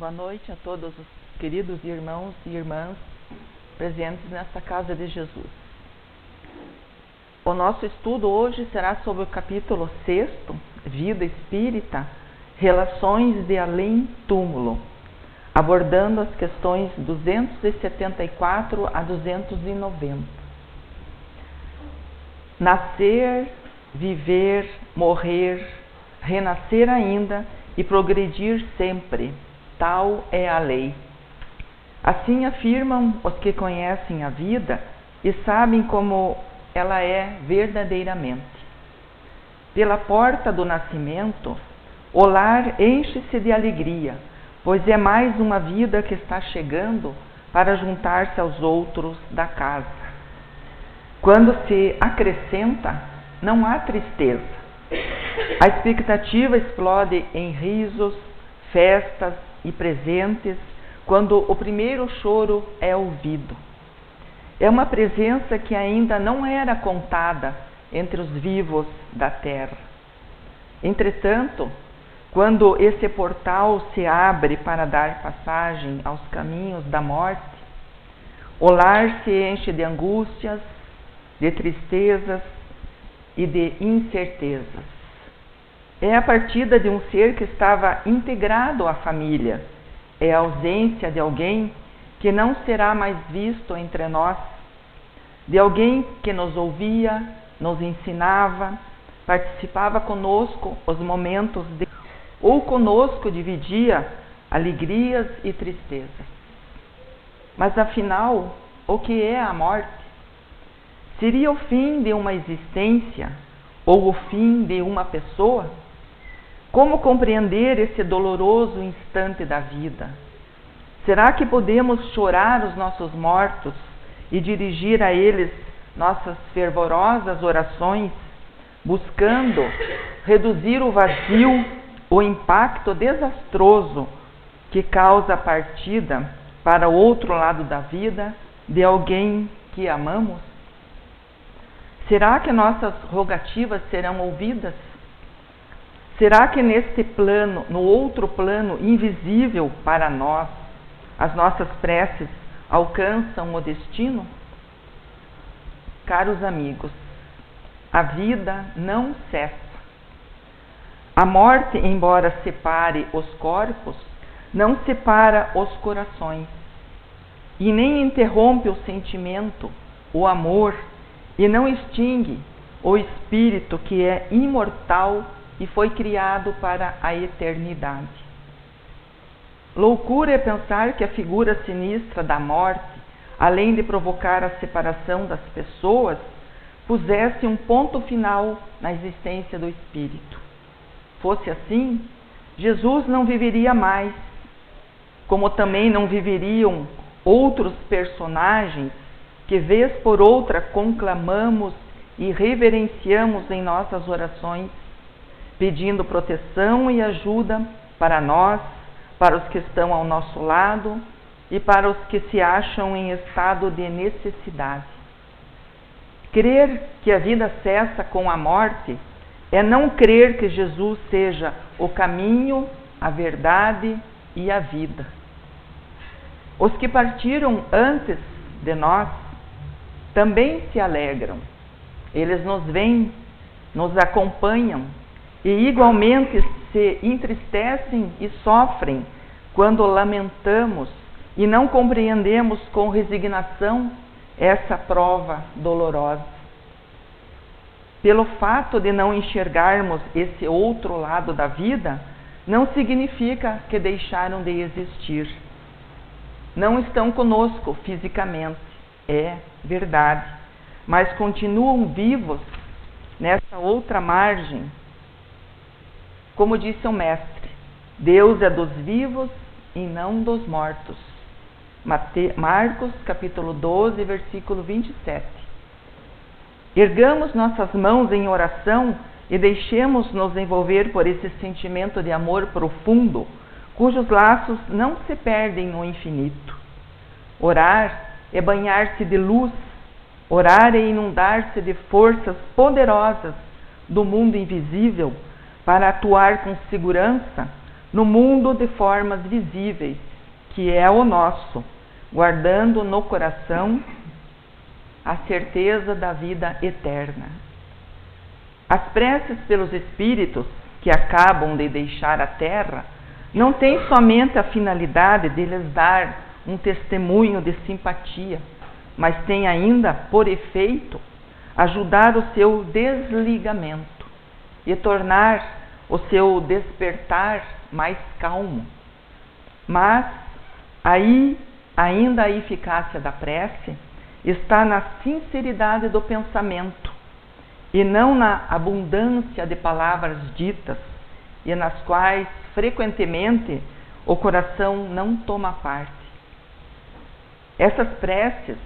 Boa noite a todos os queridos irmãos e irmãs presentes nesta casa de Jesus. O nosso estudo hoje será sobre o capítulo 6, Vida Espírita, Relações de Além-Túmulo, abordando as questões 274 a 290. Nascer, viver, morrer, renascer ainda e progredir sempre, tal é a lei. Assim afirmam os que conhecem a vida e sabem como ela é verdadeiramente. Pela porta do nascimento, o lar enche-se de alegria, pois é mais uma vida que está chegando para juntar-se aos outros da casa. Quando se acrescenta, não há tristeza. A expectativa explode em risos, festas e presentes quando o primeiro choro é ouvido. É uma presença que ainda não era contada entre os vivos da terra. Entretanto, quando esse portal se abre para dar passagem aos caminhos da morte, o lar se enche de angústias, de tristezas e de incertezas. É a partida de um ser que estava integrado à família. É a ausência de alguém que não será mais visto entre nós, de alguém que nos ouvia, nos ensinava, participava conosco os momentos ou conosco dividia alegrias e tristezas. Mas afinal, o que é a morte? Seria o fim de uma existência ou o fim de uma pessoa? Como compreender esse doloroso instante da vida? Será que podemos chorar os nossos mortos e dirigir a eles nossas fervorosas orações, buscando reduzir o vazio, o impacto desastroso que causa a partida para o outro lado da vida de alguém que amamos? Será que nossas rogativas serão ouvidas? Será que neste plano, no outro plano invisível para nós, as nossas preces alcançam o destino? Caros amigos, a vida não cessa. A morte, embora separe os corpos, não separa os corações e nem interrompe o sentimento, o amor, e não extingue o espírito que é imortal e foi criado para a eternidade. Loucura é pensar que a figura sinistra da morte, além de provocar a separação das pessoas, pusesse um ponto final na existência do espírito. Fosse assim, Jesus não viveria mais, como também não viveriam outros personagens que vez por outra conclamamos e reverenciamos em nossas orações, pedindo proteção e ajuda para nós, para os que estão ao nosso lado e para os que se acham em estado de necessidade. Crer que a vida cessa com a morte é não crer que Jesus seja o caminho, a verdade e a vida. Os que partiram antes de nós também se alegram. Eles nos veem, nos acompanham e igualmente se entristecem e sofrem quando lamentamos e não compreendemos com resignação essa prova dolorosa. Pelo fato de não enxergarmos esse outro lado da vida, não significa que deixaram de existir. Não estão conosco fisicamente, é verdade, mas continuam vivos nessa outra margem. Como disse o Mestre, Deus é dos vivos e não dos mortos. Marcos, capítulo 12, versículo 27. Ergamos nossas mãos em oração e deixemos-nos envolver por esse sentimento de amor profundo, cujos laços não se perdem no infinito. Orar é banhar-se de luz, orar é inundar-se de forças poderosas do mundo invisível para atuar com segurança no mundo de formas visíveis, que é o nosso, guardando no coração a certeza da vida eterna. As preces pelos espíritos que acabam de deixar a terra não têm somente a finalidade de lhes dar um testemunho de simpatia, mas têm ainda, por efeito, ajudar o seu desligamento e tornar o seu despertar mais calmo. Mas ainda a eficácia da prece está na sinceridade do pensamento e não na abundância de palavras ditas e nas quais frequentemente o coração não toma parte. Essas preces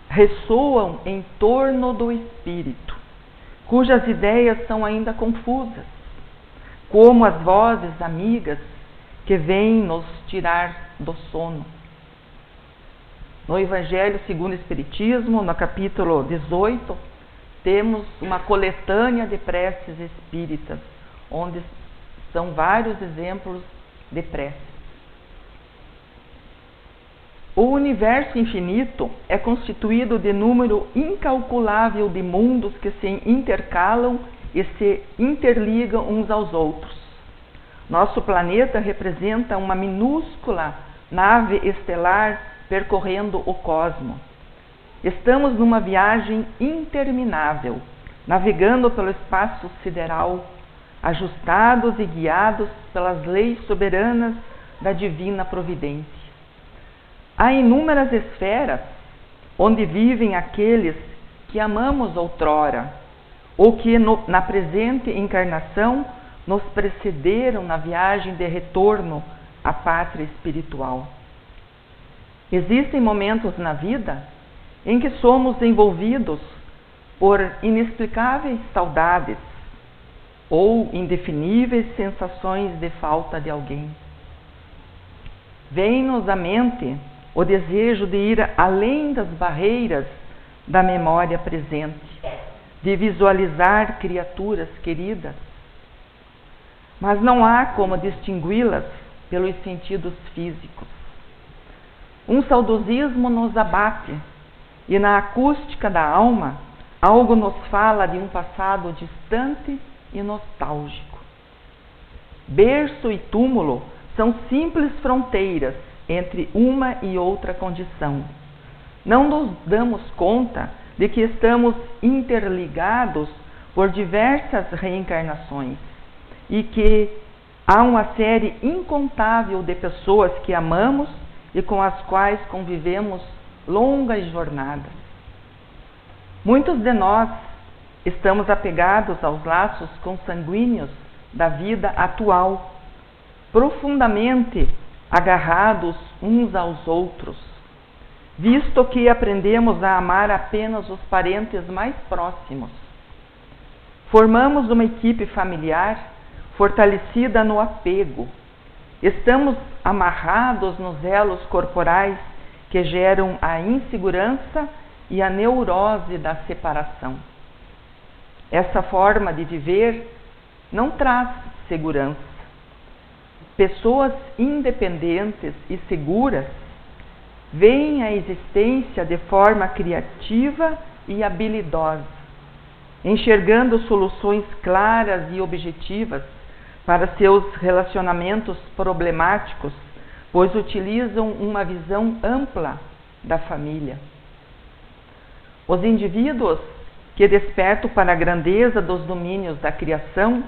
ressoam em torno do espírito, cujas ideias são ainda confusas, como as vozes amigas que vêm nos tirar do sono. No Evangelho segundo o Espiritismo, no capítulo 18, temos uma coletânea de preces espíritas, onde são vários exemplos de preces. O universo infinito é constituído de número incalculável de mundos que se intercalam e se interligam uns aos outros. Nosso planeta representa uma minúscula nave estelar percorrendo o cosmos. Estamos numa viagem interminável, navegando pelo espaço sideral, ajustados e guiados pelas leis soberanas da divina providência. Há inúmeras esferas onde vivem aqueles que amamos outrora, ou que na presente encarnação nos precederam na viagem de retorno à pátria espiritual. Existem momentos na vida em que somos envolvidos por inexplicáveis saudades ou indefiníveis sensações de falta de alguém. Vem-nos à mente o desejo de ir além das barreiras da memória presente, de visualizar criaturas queridas, mas não há como distingui-las pelos sentidos físicos. Um saudosismo nos abate e na acústica da alma algo nos fala de um passado distante e nostálgico. Berço e túmulo são simples fronteiras entre uma e outra condição. Não nos damos conta de que estamos interligados por diversas reencarnações e que há uma série incontável de pessoas que amamos e com as quais convivemos longas jornadas. Muitos de nós estamos apegados aos laços consanguíneos da vida atual, profundamente agarrados uns aos outros, visto que aprendemos a amar apenas os parentes mais próximos. Formamos uma equipe familiar fortalecida no apego. Estamos amarrados nos elos corporais que geram a insegurança e a neurose da separação. Essa forma de viver não traz segurança. Pessoas independentes e seguras veem a existência de forma criativa e habilidosa, enxergando soluções claras e objetivas para seus relacionamentos problemáticos, pois utilizam uma visão ampla da família. Os indivíduos que despertam para a grandeza dos domínios da criação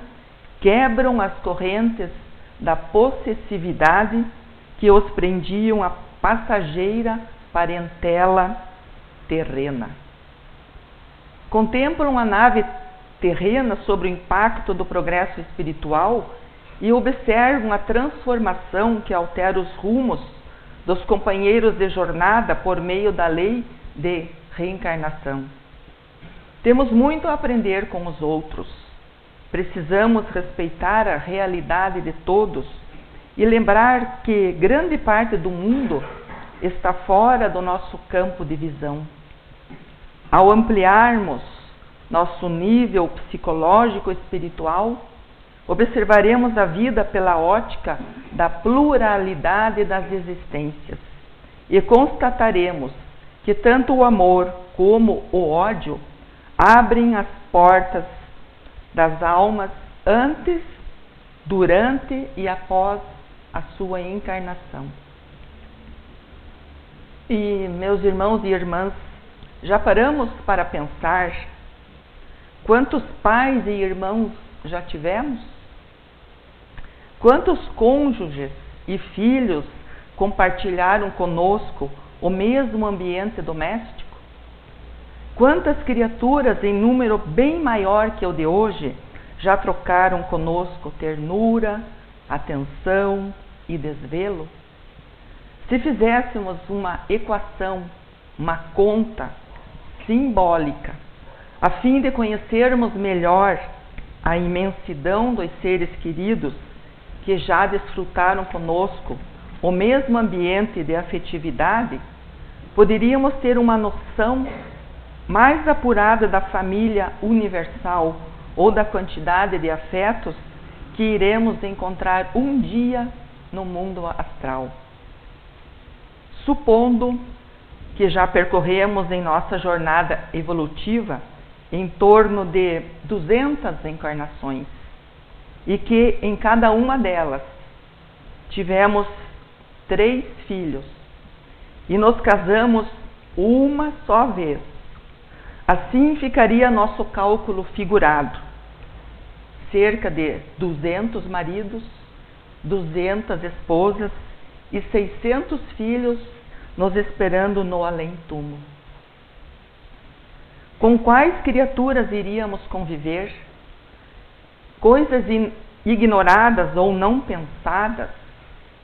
quebram as correntes da possessividade que os prendiam à passageira parentela terrena. Contemplam a nave terrena sobre o impacto do progresso espiritual e observam a transformação que altera os rumos dos companheiros de jornada por meio da lei de reencarnação. Temos muito a aprender com os outros. Precisamos respeitar a realidade de todos e lembrar que grande parte do mundo está fora do nosso campo de visão. Ao ampliarmos nosso nível psicológico e espiritual, observaremos a vida pela ótica da pluralidade das existências e constataremos que tanto o amor como o ódio abrem as portas das almas antes, durante e após a sua encarnação. E, meus irmãos e irmãs, já paramos para pensar quantos pais e irmãos já tivemos? Quantos cônjuges e filhos compartilharam conosco o mesmo ambiente doméstico? Quantas criaturas em número bem maior que o de hoje já trocaram conosco ternura, atenção e desvelo? Se fizéssemos uma equação, uma conta simbólica, a fim de conhecermos melhor a imensidão dos seres queridos que já desfrutaram conosco o mesmo ambiente de afetividade, poderíamos ter uma noção mais apurada da família universal ou da quantidade de afetos que iremos encontrar um dia no mundo astral. Supondo que já percorremos em nossa jornada evolutiva em torno de 200 encarnações e que em cada uma delas tivemos 3 filhos e nos casamos uma só vez, assim ficaria nosso cálculo figurado: cerca de 200 maridos, 200 esposas e 600 filhos nos esperando no além-túmulo. Com quais criaturas iríamos conviver? Coisas ignoradas ou não pensadas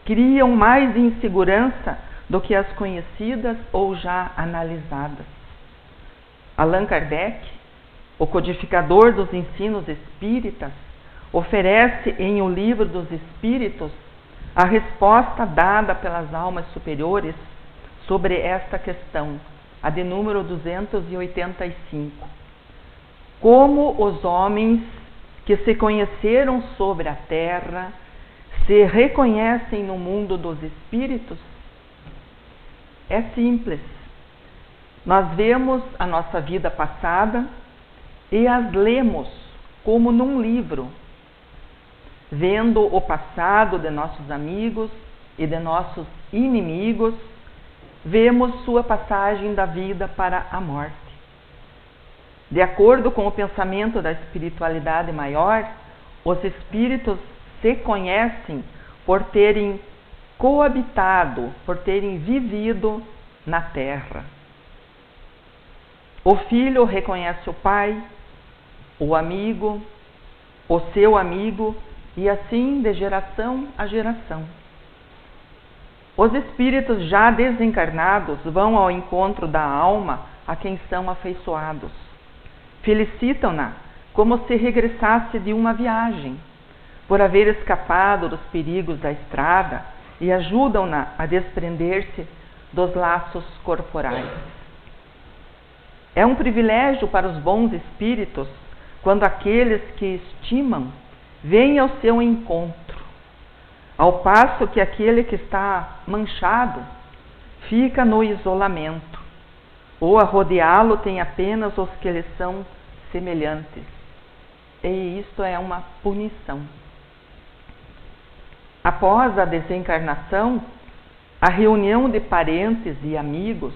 criam mais insegurança do que as conhecidas ou já analisadas. Allan Kardec, o codificador dos ensinos espíritas, oferece em O Livro dos Espíritos a resposta dada pelas almas superiores sobre esta questão, a de número 285. Como os homens que se conheceram sobre a terra se reconhecem no mundo dos espíritos? É simples. Nós vemos a nossa vida passada e as lemos como num livro, vendo o passado de nossos amigos e de nossos inimigos, vemos sua passagem da vida para a morte. De acordo com o pensamento da espiritualidade maior, os espíritos se conhecem por terem coabitado, por terem vivido na terra. O filho reconhece o pai, o amigo, o seu amigo, e assim de geração a geração. Os espíritos já desencarnados vão ao encontro da alma a quem são afeiçoados. Felicitam-na como se regressasse de uma viagem, por haver escapado dos perigos da estrada, e ajudam-na a desprender-se dos laços corporais. É um privilégio para os bons espíritos quando aqueles que estimam vêm ao seu encontro, ao passo que aquele que está manchado fica no isolamento, ou a rodeá-lo tem apenas os que lhe são semelhantes. E isto é uma punição. Após a desencarnação, a reunião de parentes e amigos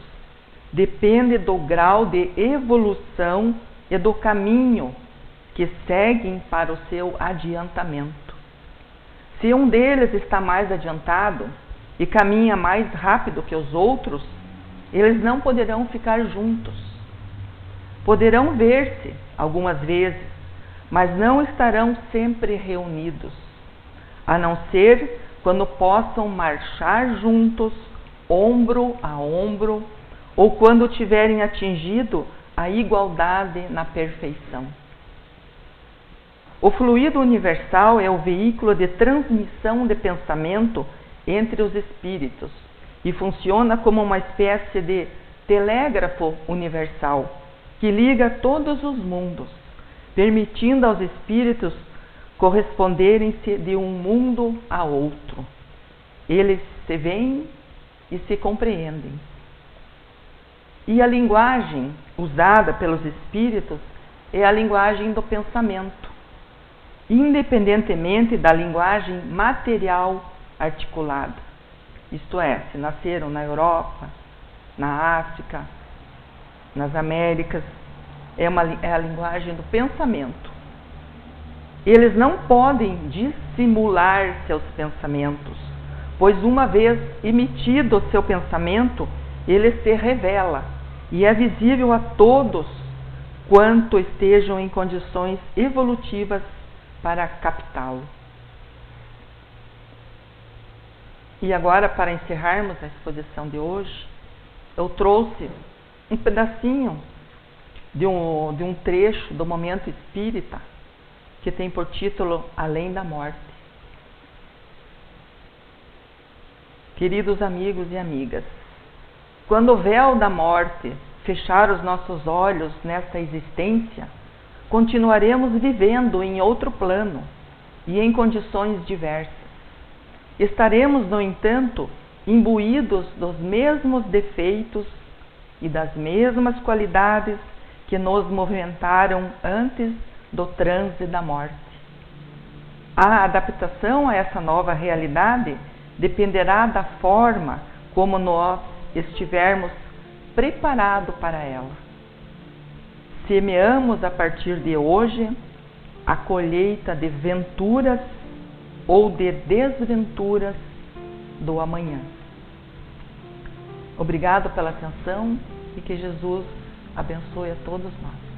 depende do grau de evolução e do caminho que seguem para o seu adiantamento. Se um deles está mais adiantado e caminha mais rápido que os outros, eles não poderão ficar juntos. Poderão ver-se algumas vezes, mas não estarão sempre reunidos, a não ser quando possam marchar juntos, ombro a ombro, ou quando tiverem atingido a igualdade na perfeição. O fluido universal é o veículo de transmissão de pensamento entre os espíritos e funciona como uma espécie de telégrafo universal que liga todos os mundos, permitindo aos espíritos corresponderem-se de um mundo a outro. Eles se veem e se compreendem. E a linguagem usada pelos espíritos é a linguagem do pensamento, independentemente da linguagem material articulada. Isto é, se nasceram na Europa, na África, nas Américas, é a linguagem do pensamento. Eles não podem dissimular seus pensamentos, pois uma vez emitido o seu pensamento, ele se revela e é visível a todos quanto estejam em condições evolutivas para captá-lo. E agora, para encerrarmos a exposição de hoje, eu trouxe um pedacinho de um trecho do Momento Espírita, que tem por título Além da Morte. Queridos amigos e amigas, quando o véu da morte fechar os nossos olhos nesta existência, continuaremos vivendo em outro plano e em condições diversas. Estaremos, no entanto, imbuídos dos mesmos defeitos e das mesmas qualidades que nos movimentaram antes do transe da morte. A adaptação a essa nova realidade dependerá da forma como nós estivermos preparados para ela. Semeamos a partir de hoje a colheita de venturas ou de desventuras do amanhã. Obrigado pela atenção e que Jesus abençoe a todos nós.